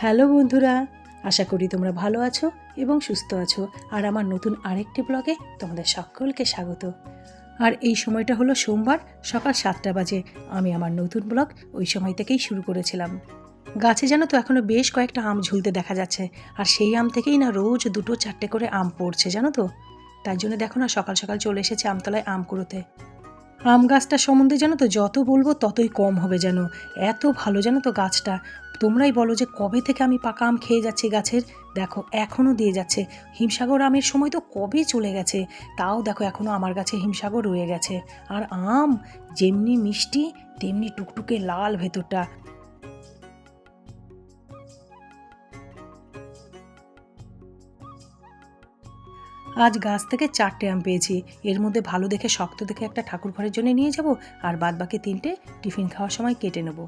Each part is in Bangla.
হ্যালো বন্ধুরা, আশা করি তোমরা ভালো আছো এবং সুস্থ আছো। আর আমার নতুন আরেকটি ব্লগে তোমাদের সকলকে স্বাগত। আর এই সময়টা হলো সোমবার সকাল 7টা বাজে। আমি আমার নতুন ব্লগ ওই সময় থেকেই শুরু করেছিলাম। গাছে জানো তো এখনও বেশ কয়েকটা আম ঝুলতে দেখা যাচ্ছে, আর সেই আম থেকেই না রোজ 2-4টে করে আম পড়ছে জানো তো। তাই জন্য দেখো না সকাল সকাল চলে এসেছে আমতলায় আম কুড়োতে। আম গাছটা সম্বন্ধে জানো তো যত বলবো ততই কম হবে যেন, এত ভালো জানো তো গাছটা। তোমরাই বলো যে কবে থেকে আমি পাকা আম খেয়ে যাচ্ছি গাছের, দেখো এখনও দিয়ে যাচ্ছে। হিমসাগর আমের সময় তো কবে চলে গেছে, তাও দেখো এখনও আমার গাছে হিমসাগর রয়ে গেছে। আর আম যেমনি মিষ্টি তেমনি টুকটুকে লাল ভেতরটা। আজ গাছ থেকে 4টে আম পেয়েছি, এর মধ্যে ভালো দেখে শক্ত দেখে একটা ঠাকুর ঘরের জন্য নিয়ে যাব, আর বাদ বাকি 3টে টিফিন খাওয়ার সময় কেটে নেব।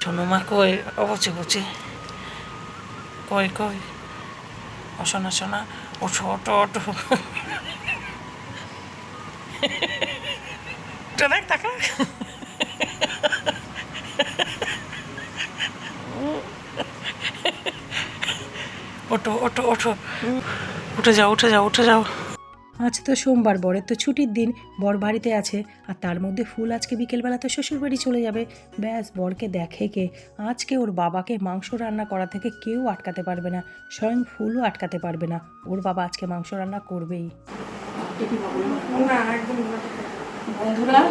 সোনুমা কই অবচে বচে কই কই ও সোনা সোনা ওঠো ওঠো ওঠো দেখ টাকা ওঠো ওঠো ওঠো উঠে যাও উঠে যাও উঠে যাও। আজ তো সোমবার, বরের তো ছুটির দিন, বর বাড়িতে আছে। আর তার মধ্যে ফুল আজকে বিকেলবেলা তো শ্বশুরবাড়ি চলে যাবে। ব্যাস, বরকে দেখে কে, আজকে ওর বাবাকে মাংস রান্না করা থেকে কেউ আটকাতে পারবে না, স্বয়ং ফুলও আটকাতে পারবে না। ওর বাবা আজকে মাংস রান্না করবেই। বন্ধুরা,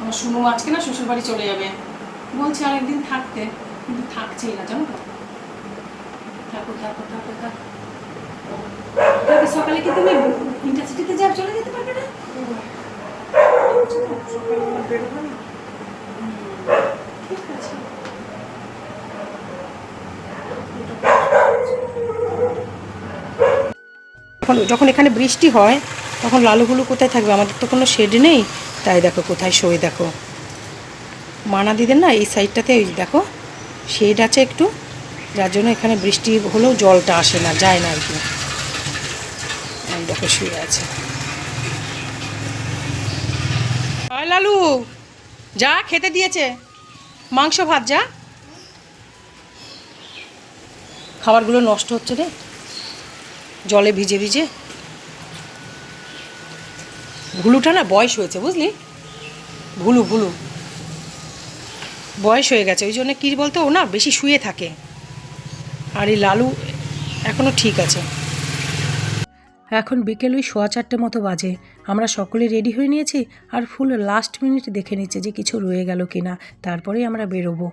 আমার শুনু আজকে না শ্বশুরবাড়ি চলে যাবে বলছে, আরেকদিন থাকতে, কিন্তু থাকছেই না জানো তো। থাকো থাকো থাকো থাকো, সকালে কি তুমি ইন্টারসিটিতে যাব, চলে যেতে পারবে না? ঠিক আছে। যখন এখানে বৃষ্টি হয় তখন লালুগুলো কোথায় থাকবে, আমাদের তো কোনো শেড নেই। তাই দেখো কোথায় শোয়, দেখো মানা দিদের না এই সাইডটাতে ওই দেখো শেড আছে একটু, যার জন্য এখানে বৃষ্টি হলেও জলটা আসে না, যায় না আর কি। এই দেখো শুয়ে আছে। হয় লালু, যা খেতে দিয়েছে, মাংস ভাত, যা। খাবারগুলো নষ্ট হচ্ছে রে জলে ভিজে ভিজে। ভুলুটা না বয়স হয়েছে বুঝলি, ভুলু ভুলু বয়স হয়ে গেছে, ওই জন্য কী বলতো ও না বেশি শুয়ে থাকে। আর এই লালু এখনও ঠিক আছে। এখন বিকেল ওই 4:15 মতো বাজে। আমরা সকলে রেডি হয়ে নিয়েছি, আর ফুল লাস্ট মিনিট দেখে নিচ্ছে যে কিছু রয়ে গেল কিনা, তারপরেই আমরা বেরোবো।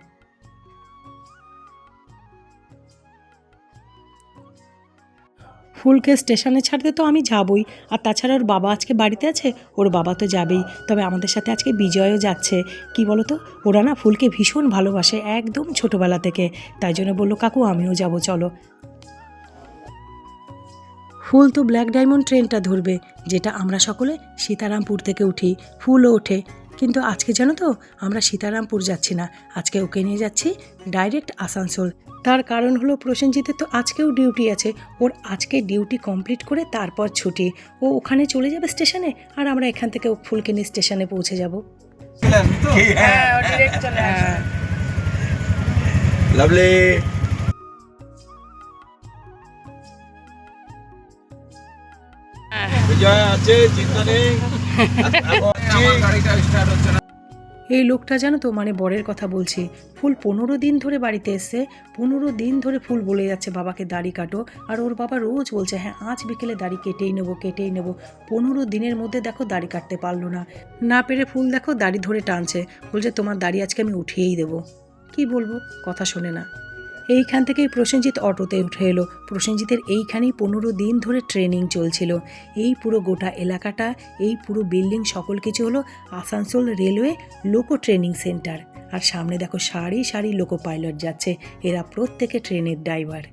ফুলকে স্টেশনে ছাড়তে তো আমি যাবই, আর তাছাড়া ওর বাবা আজকে বাড়িতে আছে, ওর বাবা তো যাবেই। তবে আমাদের সাথে আজকে বিজয়ও যাচ্ছে। কি বলো তো, ওরা না ফুলকে ভীষণ ভালোবাসে একদম ছোটোবেলা থেকে, তাই জন্য বললো কাকু আমিও যাব চলো। ফুল তো ব্ল্যাক ডায়মন্ড ট্রেনটা ধরবে, যেটা আমরা সকলে সীতারামপুর থেকে উঠি, ফুলও ওঠে। কিন্তু আজকে জানো তো আমরা সীতারামপুর যাচ্ছি না, আজকে ওকে নিয়ে যাচ্ছি ডাইরেক্ট আসানসোল। তার কারণ হলো প্রসেনজিতের তো আজকেও ডিউটি আছে, ওর আজকে ডিউটি কমপ্লিট করে তারপর ছুটি। ও ওখানে চলে যাবে স্টেশনে, আর আমরা এখান থেকে ফুলকে নিয়ে স্টেশনে পৌঁছে যাব। লাভলি বিজয় আছে, চিন্তা নেই। এই লোকটা জানো তো, মানে বরের কথা বলছি, ফুল 15 দিন ধরে বাড়িতে এসছে, 15 দিন ধরে ফুল বলে যাচ্ছে বাবাকে দাড়ি কাটো, আর ওর বাবা রোজ বলছে হ্যাঁ আজ বিকেলে দাড়ি কেটেই নেবো কেটেই নেবো। 15 দিনের মধ্যে দেখো দাড়ি কাটতে পারলো না, না পেরে ফুল দেখো দাড়ি ধরে টানছে, বলছে তোমার দাড়ি আজকে আমি উঠিয়েই দেবো। কি বলবো, কথা শোনে না। এইখান থেকেই প্রসেনজিৎ অটোতে উঠে এলো। প্রসেনজিতের এইখানেই 15 দিন ধরে ট্রেনিং চলছিল। এই পুরো গোটা এলাকাটা, এই পুরো বিল্ডিং সকল কিছু হলো আসানসোল রেলওয়ে লোকো ট্রেনিং সেন্টার। আর সামনে দেখো সারি সারি লোকো পাইলট যাচ্ছে, এরা প্রত্যেকে ট্রেনের ড্রাইভার।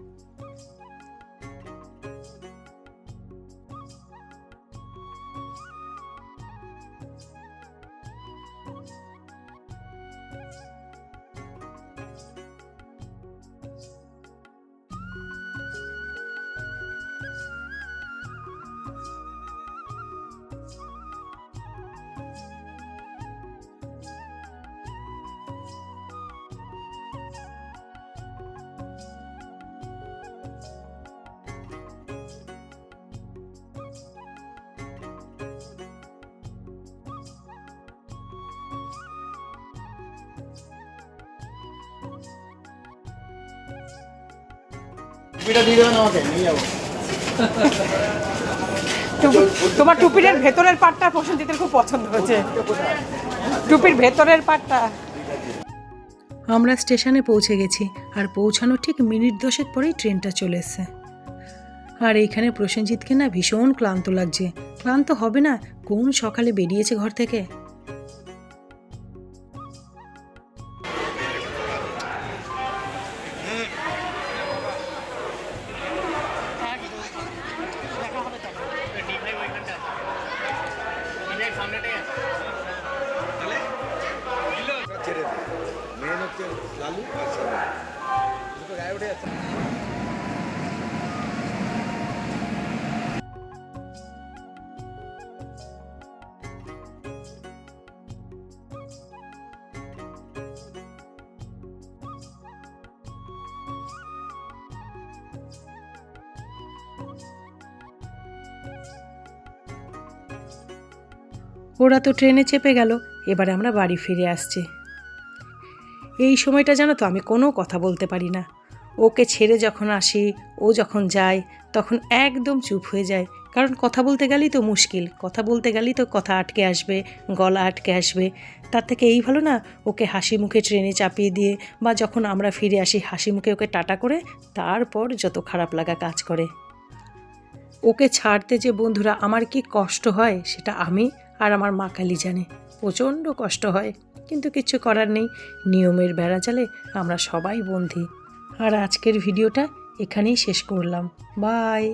টুপিটা দিয়ে দেবেন আমাকে, নিয়ে যাবো। তোমার টুপির ভেতরের পাটটা প্রসেনজিতের খুব পছন্দ হয়েছে, টুপির ভেতরের পাটটা। আমরা স্টেশনে পৌঁছে গেছি, আর পৌঁছানোর ঠিক মিনিট 10 পরেই ট্রেনটা চলে এসছে। আর এইখানে প্রসেনজিৎকে না ভীষণ ক্লান্ত লাগছে। ক্লান্ত হবে না, কোন সকালে বেরিয়েছে ঘর থেকে। ছেড়ে দে, মেন হচ্ছে লালু আর সালু। দুটো গায়ে উঠে যাচ্ছে। ওরা তো ট্রেনে চেপে গেল, এবারে আমরা বাড়ি ফিরে আসছি। এই সময়টা জানো তো আমি কোনো কথা বলতে পারি না। ওকে ছেড়ে যখন আসি, ও যখন যায়, তখন একদম চুপ হয়ে যায়। কারণ কথা বলতে গেলেই তো মুশকিল, কথা বলতে গেলেই তো কথা আটকে আসবে, গলা আটকে আসবে। তার থেকে এই ভালো না ওকে হাসি মুখে ট্রেনে চাপিয়ে দিয়ে, বা যখন আমরা ফিরে আসি হাসি মুখে ওকে টাটা করে, তারপর যত খারাপ লাগা কাজ করে। ওকে ছাড়তে যে বন্ধুরা আমার কি কষ্ট হয় সেটা আমি আর আমার মা কালী জানে। প্রচণ্ড কষ্ট হয়, কিন্তু কিচ্ছু করার নেই, নিয়মের বেড়াজালে আমরা সবাই বন্দী। আর আজকের ভিডিওটা এখানেই শেষ করলাম। বাই।